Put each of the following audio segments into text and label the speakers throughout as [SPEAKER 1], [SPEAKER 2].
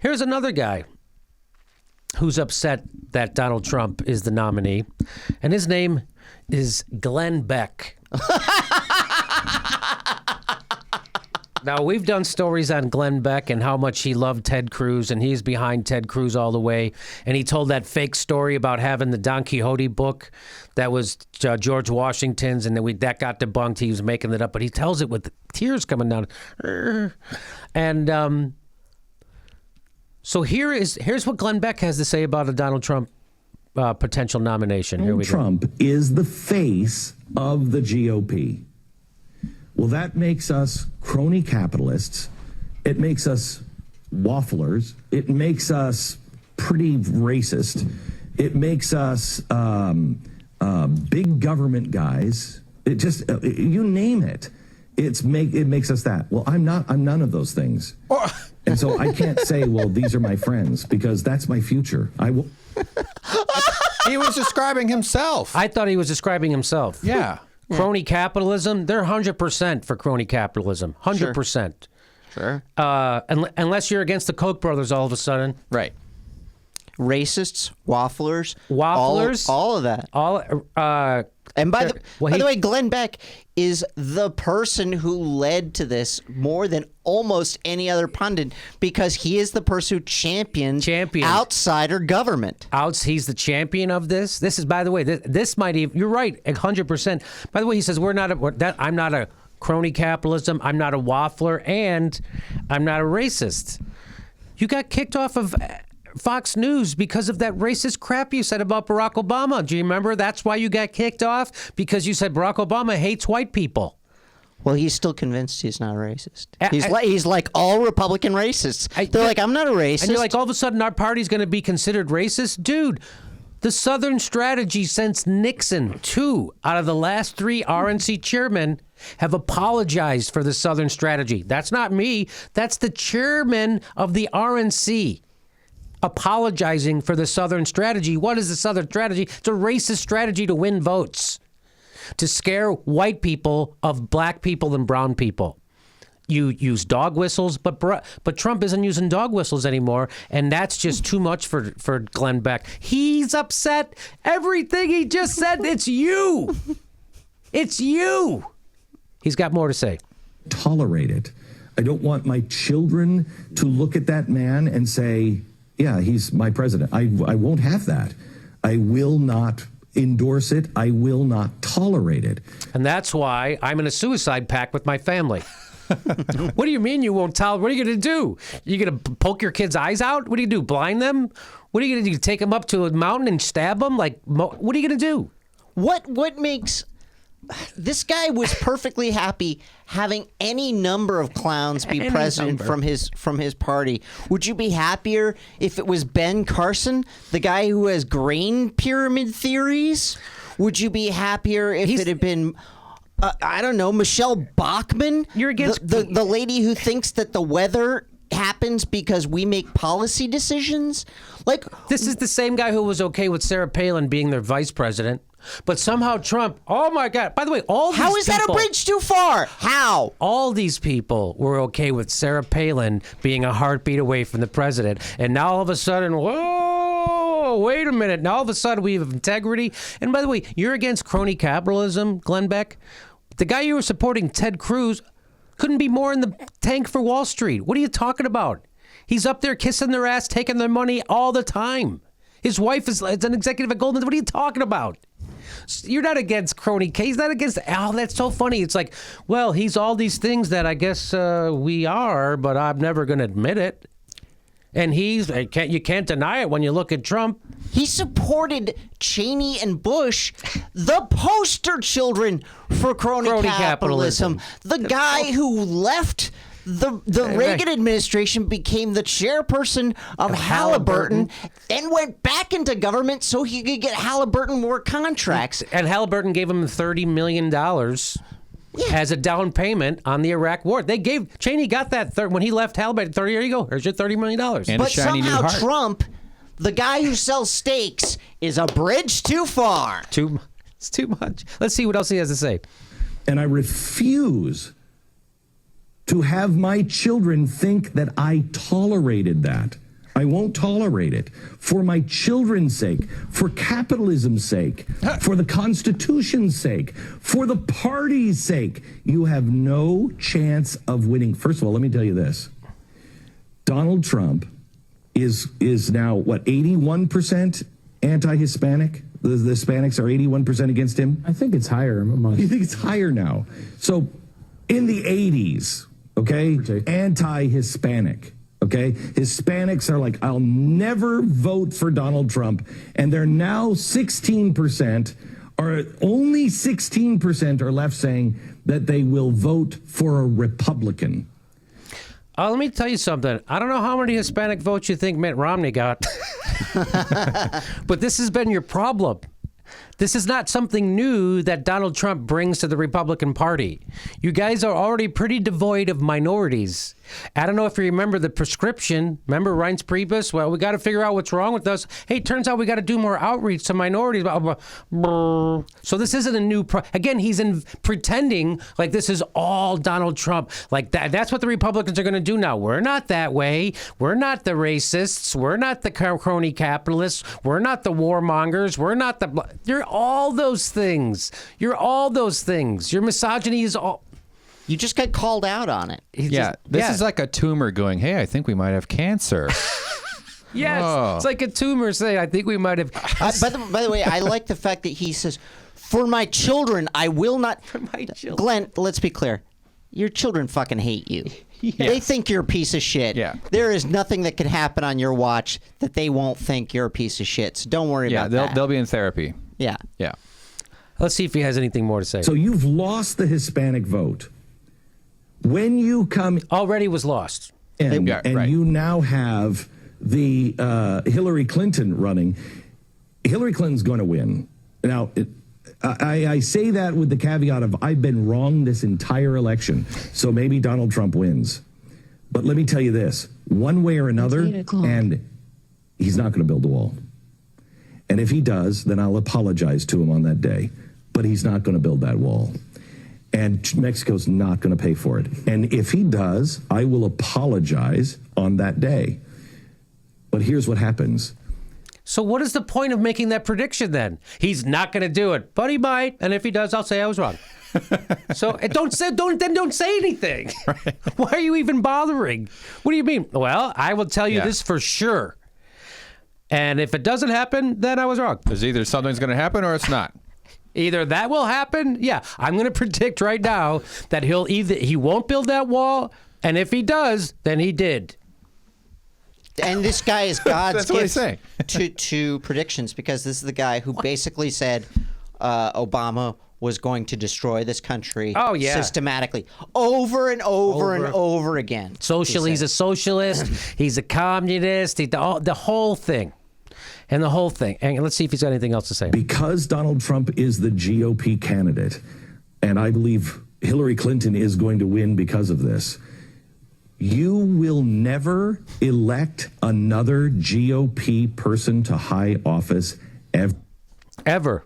[SPEAKER 1] Here's another guy who's upset that Donald Trump is the nominee, and his name is Glenn Beck. Now, we've done stories on Glenn Beck and how much he loved Ted Cruz, and he's behind Ted Cruz all the way. And he told that fake story about having the Don Quixote book that was George Washington's, and then that got debunked. He was making it up, but he tells it with tears coming down. And so here's what Glenn Beck has to say about a Donald Trump potential nomination. Here we go.
[SPEAKER 2] Trump is the face of the GOP. Well, that makes us crony capitalists. It makes us wafflers. It makes us pretty racist. It makes us big government guys. It just you name it. It makes us that. Well, I'm none of those things. And so I can't say, well, these are my friends, because that's my future. I will.
[SPEAKER 3] He was describing himself.
[SPEAKER 1] I thought he was describing himself.
[SPEAKER 3] Yeah.
[SPEAKER 1] Crony capitalism, they're 100% for crony capitalism. 100%.
[SPEAKER 3] Sure.
[SPEAKER 1] Unless you're against the Koch brothers all of a sudden.
[SPEAKER 3] Right.
[SPEAKER 4] Racists, wafflers,
[SPEAKER 1] Wafflers.
[SPEAKER 4] all of that. And by the way, Glenn Beck is the person who led to this more than almost any other pundit, because he is the person who championed outsider government.
[SPEAKER 1] He's the champion of this. This is, by the way, this might even, you're right, 100%. By the way, he says, I'm not a crony capitalism, I'm not a waffler, and I'm not a racist. You got kicked off of Fox News because of that racist crap you said about Barack Obama. Do you remember? That's why you got kicked off, because you said Barack Obama hates white people.
[SPEAKER 4] Well, he's still convinced he's not a racist. He's like all Republican racists. They're like, I'm not a racist.
[SPEAKER 1] And you're like, all of a sudden our party's going to be considered racist? Dude, the Southern strategy since Nixon, 2 out of the last 3 RNC chairmen have apologized for the Southern strategy. That's not me. That's the chairman of the RNC. Apologizing for the Southern strategy. What is the Southern strategy? It's a racist strategy to win votes, to scare white people of black people and brown people. You use dog whistles, but Trump isn't using dog whistles anymore, and that's just too much for Glenn Beck. He's upset. Everything he just said, it's you. It's you. He's got more to say.
[SPEAKER 2] Tolerate it. I don't want my children to look at that man and say, yeah, he's my president. I won't have that. I will not endorse it. I will not tolerate it.
[SPEAKER 1] And that's why I'm in a suicide pact with my family. What do you mean you won't tolerate? What are you going to do? You going to poke your kids' eyes out? What do you do? Blind them? What are you going to do? Take them up to a mountain and stab them? Like, what are you going to do?
[SPEAKER 4] What makes... This guy was perfectly happy having any number of clowns be president from his party. Would you be happier if it was Ben Carson, the guy who has grain pyramid theories? Would you be happier if it had been, I don't know, Michelle Bachmann?
[SPEAKER 1] You're against
[SPEAKER 4] the lady who thinks that the weather happens because we make policy decisions? Like,
[SPEAKER 1] this is the same guy who was okay with Sarah Palin being their vice president. But somehow Trump, oh my God, by the way,
[SPEAKER 4] how is that a bridge too far? How?
[SPEAKER 1] All these people were okay with Sarah Palin being a heartbeat away from the president. And now all of a sudden, whoa, wait a minute. Now all of a sudden we have integrity. And by the way, you're against crony capitalism, Glenn Beck. The guy you were supporting, Ted Cruz, couldn't be more in the tank for Wall Street. What are you talking about? He's up there kissing their ass, taking their money all the time. His wife is an executive at Goldman. What are you talking about? You're not against crony. He's not against. Oh, that's so funny. It's like, well, he's all these things that I guess we are, but I'm never going to admit it. And you can't deny it when you look at Trump.
[SPEAKER 4] He supported Cheney and Bush, the poster children for crony capitalism. The guy who left the Reagan administration, became the chairperson of Halliburton, and went back into government so he could get Halliburton more contracts.
[SPEAKER 1] And Halliburton gave him $30 million as a down payment on the Iraq war. Cheney got that when he left Halliburton. Here you go. Here's your $30 million.
[SPEAKER 3] And
[SPEAKER 4] but somehow Trump, the guy who sells steaks, is a bridge too far.
[SPEAKER 1] It's too much. Let's see what else he has to say.
[SPEAKER 2] And I refuse to have my children think that I tolerated that. I won't tolerate it. For my children's sake, for capitalism's sake, for the Constitution's sake, for the party's sake, you have no chance of winning. First of all, let me tell you this. Donald Trump is now, what, 81% anti-Hispanic? The Hispanics are 81% against him?
[SPEAKER 5] I think it's higher among.
[SPEAKER 2] You think it's higher now? So in the 80s, okay, anti-Hispanic. Okay, Hispanics are like, I'll never vote for Donald Trump, and they're now 16%, or only 16% are left saying that they will vote for a Republican.
[SPEAKER 1] Let me tell you something. I don't know how many Hispanic votes you think Mitt Romney got, but this has been your problem. This is not something new that Donald Trump brings to the Republican Party. You guys are already pretty devoid of minorities. I don't know if you remember the prescription. Remember Reince Priebus? Well, we got to figure out what's wrong with us. Hey, turns out we got to do more outreach to minorities. So this isn't a new... Again, he's pretending like this is all Donald Trump. Like that's what the Republicans are going to do now. We're not that way. We're not the racists. We're not the crony capitalists. We're not the warmongers. We're not the... You're all those things. You're all those things. Your misogyny is all...
[SPEAKER 4] You just got called out on it.
[SPEAKER 3] This is like a tumor going, hey, I think we might have cancer.
[SPEAKER 1] Yes,
[SPEAKER 3] Oh.
[SPEAKER 1] it's like a tumor saying, I think we might have...
[SPEAKER 4] By the way, I like the fact that he says, for my children, I will not... For
[SPEAKER 1] my children.
[SPEAKER 4] Glenn, let's be clear. Your children fucking hate you.
[SPEAKER 1] Yes.
[SPEAKER 4] They think you're a piece of shit.
[SPEAKER 3] Yeah.
[SPEAKER 4] There is nothing that could happen on your watch that they won't think you're a piece of shit. So don't worry about that.
[SPEAKER 3] They'll be in therapy.
[SPEAKER 4] Yeah.
[SPEAKER 3] Yeah.
[SPEAKER 1] Let's see if he has anything more to say.
[SPEAKER 2] So you've lost the Hispanic vote. When you come
[SPEAKER 1] Already was lost.
[SPEAKER 2] in
[SPEAKER 3] Yeah,
[SPEAKER 2] and
[SPEAKER 3] right.
[SPEAKER 2] you now have the Hillary Clinton running, Hillary Clinton's going to win. Now, I say that with the caveat of I've been wrong this entire election, so maybe Donald Trump wins. But let me tell you this, one way or another, and he's not going to build the wall. And if he does, then I'll apologize to him on that day. But he's not going to build that wall. And Mexico's not going to pay for it. And if he does, I will apologize on that day. But here's what happens.
[SPEAKER 1] So what is the point of making that prediction then? He's not going to do it, but he might. And if he does, I'll say I was wrong. So don't say anything. Right. Why are you even bothering? What do you mean? Well, I will tell you this for sure. And if it doesn't happen, then I was wrong.
[SPEAKER 3] Because either something's going to happen or it's not.
[SPEAKER 1] Either that will happen. Yeah, I'm going to predict right now that he won't build that wall, and if he does, then he did.
[SPEAKER 4] And this guy is God's
[SPEAKER 3] That's what he's
[SPEAKER 4] gift
[SPEAKER 3] saying.
[SPEAKER 4] to predictions, because this is the guy who basically said Obama was going to destroy this country systematically over and over and over again.
[SPEAKER 1] He's a socialist. He's a communist. The whole thing. And the whole thing. And let's see if he's got anything else to say.
[SPEAKER 2] Because Donald Trump is the GOP candidate, and I believe Hillary Clinton is going to win because of this, you will never elect another GOP person to high office ever.
[SPEAKER 1] Ever.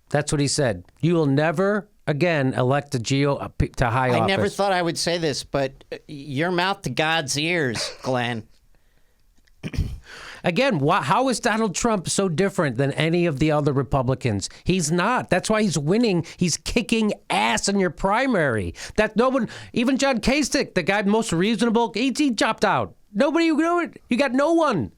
[SPEAKER 1] That's what he said. You will never again elect a GOP to high office.
[SPEAKER 4] I never thought I would say this, but your mouth to God's ears, Glenn.
[SPEAKER 1] Again, how is Donald Trump so different than any of the other Republicans? He's not. That's why he's winning. He's kicking ass in your primary. That no one, even John Kasich, the guy most reasonable, he dropped out. Nobody, you got no one.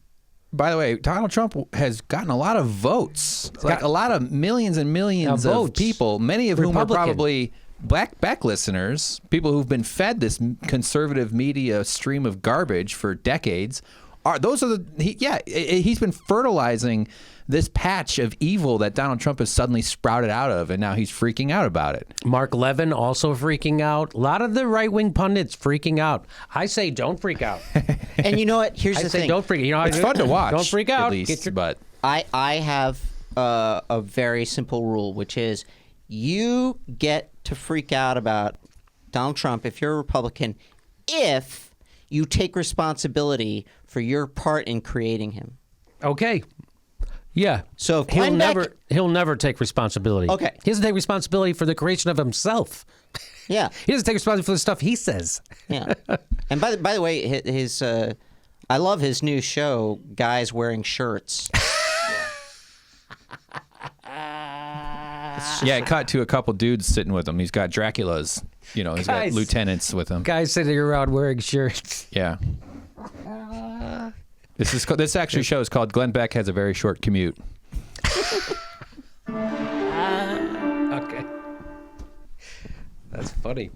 [SPEAKER 3] By the way, Donald Trump has gotten a lot of votes. Like a lot of millions and millions of people, many of whom are probably Beck listeners, people who've been fed this conservative media stream of garbage for decades. He's been fertilizing this patch of evil that Donald Trump has suddenly sprouted out of, and now he's freaking out about it.
[SPEAKER 1] Mark Levin also freaking out. A lot of the right-wing pundits freaking out. I say don't freak out.
[SPEAKER 4] And you know what? Here's the thing.
[SPEAKER 1] I say don't freak out. You know how
[SPEAKER 3] It's fun to watch.
[SPEAKER 1] Don't freak out.
[SPEAKER 3] At least, but
[SPEAKER 4] I have a very simple rule, which is you get to freak out about Donald Trump if you're a Republican if you take responsibility for your part in creating him.
[SPEAKER 1] Okay. Yeah.
[SPEAKER 4] So if
[SPEAKER 1] he'll never take responsibility.
[SPEAKER 4] Okay.
[SPEAKER 1] He doesn't take responsibility for the creation of himself.
[SPEAKER 4] Yeah.
[SPEAKER 1] He doesn't take responsibility for the stuff he says.
[SPEAKER 4] Yeah. And by the way, his I love his new show, Guys Wearing Shirts.
[SPEAKER 3] Yeah, it cut to a couple dudes sitting with him. He's got Dracula's, he's got lieutenants with him.
[SPEAKER 1] Guys sitting around wearing shirts.
[SPEAKER 3] Yeah. This actually show is called Glenn Beck Has a Very Short Commute.
[SPEAKER 1] Okay. That's funny.